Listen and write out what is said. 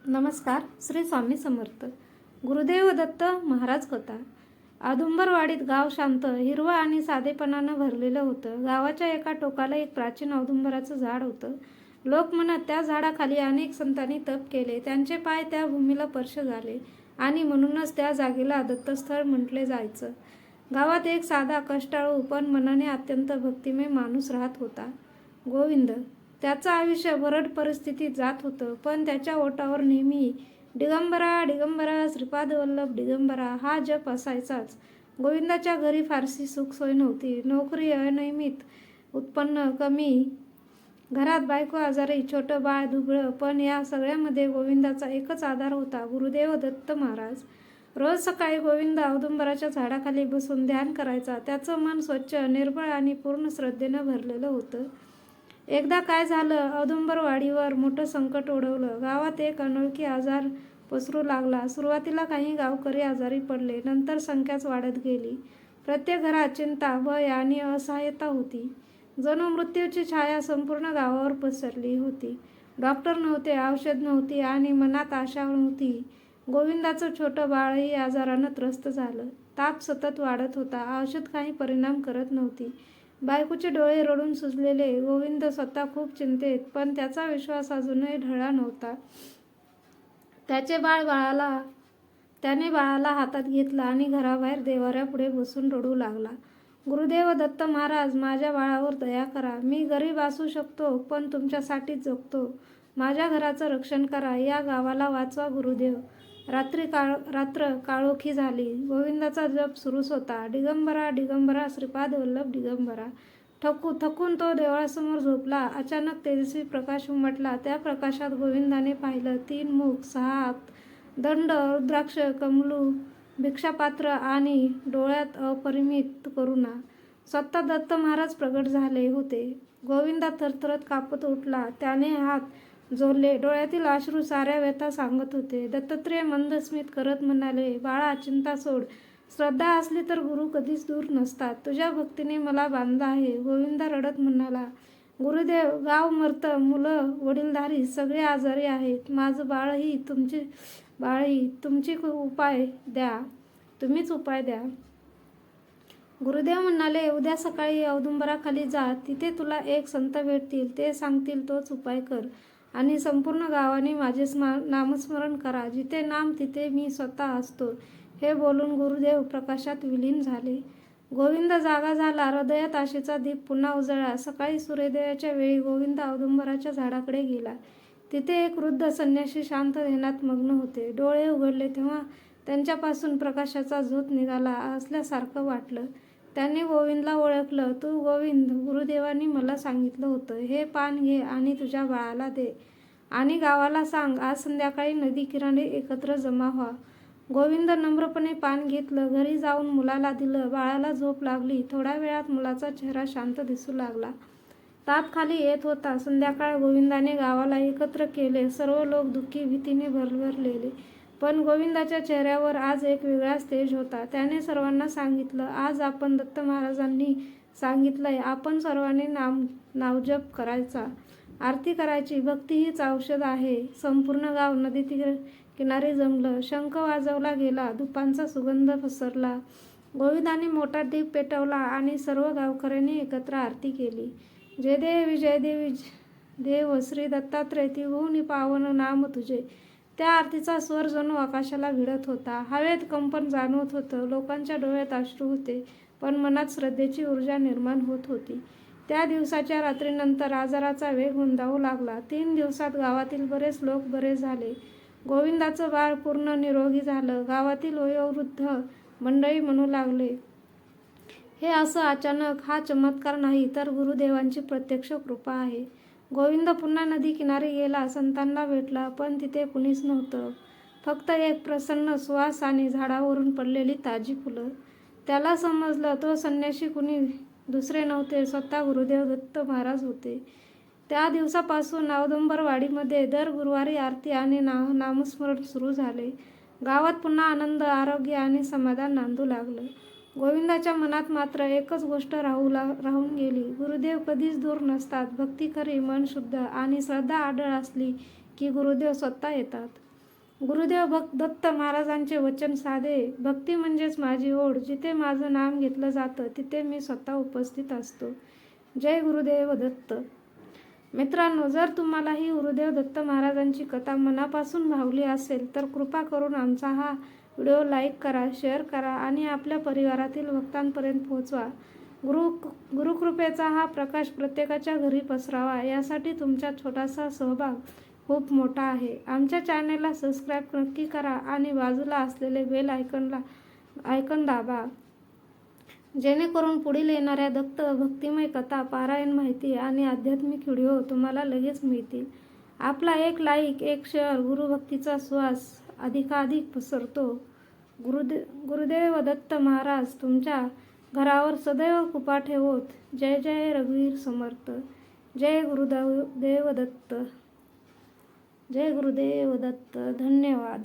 नमस्कार. श्री स्वामी समर्थ. गुरुदेव दत्त महाराज कथा. औदुंबरवाडीत गाव शांत, हिरवं आणि साधेपणानं भरलेलं होतं. गावाच्या एका टोकाला एक प्राचीन औदुंबराचं झाड होतं. लोक म्हणत त्या झाडाखाली अनेक संतांनी तप केले. त्यांचे पाय त्या भूमीला स्पर्श झाले आणि म्हणूनच त्या जागेला दत्तस्थळ म्हटले जायचं. गावात एक साधा, कष्टाळू पण मनाने अत्यंत भक्तिमय माणूस राहत होता, गोविंद. त्याचं आयुष्य भरड परिस्थितीत जात होतं, पण त्याच्या ओठावर नेहमी दिगंबरा दिगंबरा श्रीपाद वल्लभ दिगंबरा हा जप असायचाच. गोविंदाच्या घरी फारशी सुखसोय नव्हती. नोकरी अनियमित, उत्पन्न कमी, घरात बायको आजारी, छोटं बाळ दुबळं. पण या सगळ्यामध्ये गोविंदाचा एकच आधार होता, गुरुदेव दत्त महाराज. रोज सकाळी गोविंद औदुंबराच्या झाडाखाली बसून ध्यान करायचा. त्याचं मन स्वच्छ, निर्मळ आणि पूर्ण श्रद्धेनं भरलेलं होतं. एकदा काय झालं, औदुंबरवाडीवर मोठं संकट ओढवलं. गावात एक अनोळखी आजार पसरू लागला. सुरुवातीला काही गावकरी आजारी पडले, नंतर संख्याच वाढत गेली. प्रत्येक घरात चिंता, भय आणि असहाय्यता होती. जणू मृत्यूची छाया संपूर्ण गावावर पसरली होती. डॉक्टर नव्हते, औषध नव्हती आणि मनात आशा नव्हती. गोविंदाचं छोटं बाळही आजारानं त्रस्त झालं. ताप सतत वाढत होता, औषध काही परिणाम करत नव्हती. बायकोचे डोळे रडून सुजलेले. गोविंद स्वतः खूप चिंतेत, पण त्याचा विश्वास अजूनही ढळला नव्हता. त्याने बाळाला हातात घेतला आणि घराबाहेर देवाऱ्यापुढे बसून रडू लागला. गुरुदेव दत्त महाराज, माझ्या बाळावर दया करा. मी गरीब असू शकतो, पण तुमच्यासाठीच जगतो. माझ्या घराचं रक्षण करा. या गावाला वाचवा गुरुदेव. रात्र काळोखी झाली. गोविंदाचा जप सुरूच होता. दिगंबरा दिगंबरा श्रीपाद वल्लभ दिगंबरा. थकून तो देवळासमोर झोपला. अचानक तेजस्वी प्रकाश उमटला. त्या प्रकाशात गोविंदाने पाहिलं 3 मुख, 6 हात, दंड, रुद्राक्ष, कमलू, भिक्षापात्र आणि डोळ्यात अपरिमित करुणा. स्वतः दत्त महाराज प्रगट झाले होते. गोविंदा थरथरत कापत उठला. त्याने हात जोडले. डोळ्यातील अश्रू साऱ्या व्यथा सांगत होते. दत्तात्रेय मंद स्मित करत म्हणाले, बाळा, चिंता सोड. श्रद्धा असली तर गुरु कधीच दूर नसतात. तुझ्या भक्तीने मला बांधलं आहे. गोविंदा रडत म्हणाला, गुरुदेव, गाव मरतं, मुलं, वडीलधारी सगळे आजारी आहेत. माझं बाळही तुम्हीच उपाय द्या. गुरुदेव म्हणाले, उद्या सकाळी औदुंबराखाली जा. तिथे तुला एक संत भेटतील. ते सांगतील तोच उपाय कर आणि संपूर्ण गावाने माझे नामस्मरण करा. जिथे नाम तिथे मी स्वतः असतो. हे बोलून गुरुदेव प्रकाशात विलीन झाले. गोविंद जागा झाला. हृदयात आशेचा दीप पुन्हा उजळला. सकाळी सूर्योदयाच्या वेळी गोविंद औदुंबराच्या झाडाकडे गेला. तिथे एक वृद्ध संन्यासी शांत ध्यानात मग्न होते. डोळे उघडले तेव्हा त्यांच्यापासून प्रकाशाचा झोत निघाला असल्यासारखं वाटलं. त्यांनी गोविंदला ओळखलं. तू गोविंद, गुरुदेवांनी मला सांगितलं होतं. हे पान घे आणि तुझ्या बाळाला दे आणि गावाला सांग, आज संध्याकाळी नदी किनारी एकत्र जमा व्हा. गोविंद नम्रपणे पान घेतलं. घरी जाऊन मुलाला दिलं. बाळाला झोप लागली. थोड्या वेळात मुलाचा चेहरा शांत दिसू लागला. ताप खाली येत होता. संध्याकाळ. गोविंदाने गावाला एकत्र केले. सर्व लोक दुःखी, भीतीने भरलेले. पण गोविंदाच्या चेहऱ्यावर आज एक वेगळाच तेज होता. त्याने सर्वांना सांगितलं, आज आपण दत्त महाराजांनी सांगितलंय, आपण सर्वांनी नामजप करायचा, आरती करायची. भक्ती हीच औषध आहे. संपूर्ण गाव नदी किनारी जमलं. शंख वाजवला गेला. धुपांचा सुगंध पसरला. गोविंदाने मोठा दीप पेटवला आणि सर्व गावकऱ्यांनी एकत्र आरती केली. जय देवी देव श्री दत्तात्रय, त्रिभुवनी पावन नाम तुझे. त्या आरतीचा स्वर जणू आकाशाला भिडत होता. हवेत कंपन जाणवत होतं. लोकांच्या डोळ्यात अश्रू होते, पण मनात श्रद्धेची ऊर्जा निर्माण होत होती. त्या दिवसाच्या रात्रीनंतर आजाराचा वेग मंदावू लागला. 3 दिवसात गावातील बरेच लोक बरे झाले. गोविंदाचं बाळ पूर्ण निरोगी झालं. गावातील वयोवृद्ध मंडळी म्हणू लागले, हे असं अचानक, हा चमत्कार नाही तर गुरुदेवांची प्रत्यक्ष कृपा आहे. गोविंद पुन्हा नदी किनारी गेला. संतांना भेटला, पण तिथे कुणीच नव्हतं. फक्त एक प्रसन्न सुवास आणि झाडावरून पडलेली ताजी फुलं. त्याला समजलं, तो संन्यासी कुणी दुसरे नव्हते, स्वतः गुरुदेव दत्त महाराज होते. त्या दिवसापासून औदुंबरवाडीमध्ये दर गुरुवारी आरती आणि नामस्मरण सुरू झाले. गावात पुन्हा आनंद, आरोग्य आणि समाधान नांदू लागलं. गोविंदाच्या मनात मात्र एकच गोष्ट राहून गेली, गुरुदेव कधीच दूर नसतात. भक्ती खरी, मन शुद्ध आणि श्रद्धा आढळ असली की गुरुदेव स्वतः येतात. गुरुदेव दत्त महाराजांचे वचन साधे. भक्ती म्हणजेच माझी ओढ. जिथे माझं नाम घेतलं जातं तिथे मी स्वतः उपस्थित असतो. जय गुरुदेव दत्त. मित्रांनो, जर तुम्हाला ही गुरुदेव दत्त महाराजांची कथा मनापासून भावली असेल तर कृपा करून आमचा हा व्हिडिओ लाईक करा, शेअर करा आणि आपल्या परिवारातील भक्तांपर्यंत पोहोचवा. गुरुकृपेचा हा प्रकाश प्रत्येकाच्या घरी पसरावा यासाठी तुमचा छोटासा सहभाग खूप मोठा आहे. आमच्या चॅनेलला सबस्क्राईब नक्की करा आणि बाजूला असलेले बेल आयकॉन दाबा, जेणेकरून पुढील येणाऱ्या भक्तिमय कथा, पारायण, माहिती आणि आध्यात्मिक व्हिडिओ तुम्हाला लगेच मिळतील. आपला एक लाईक, एक शेअर गुरुभक्तीचा श्वास अधिकाधिक पसरतो. गुरुदेव दत्त महाराज तुमच्या घरावर सदैव कृपा ठेवोत. जय जय रघुवीर समर्थ. जय गुरुदेव दत्त. जय गुरुदेव दत्त. धन्यवाद.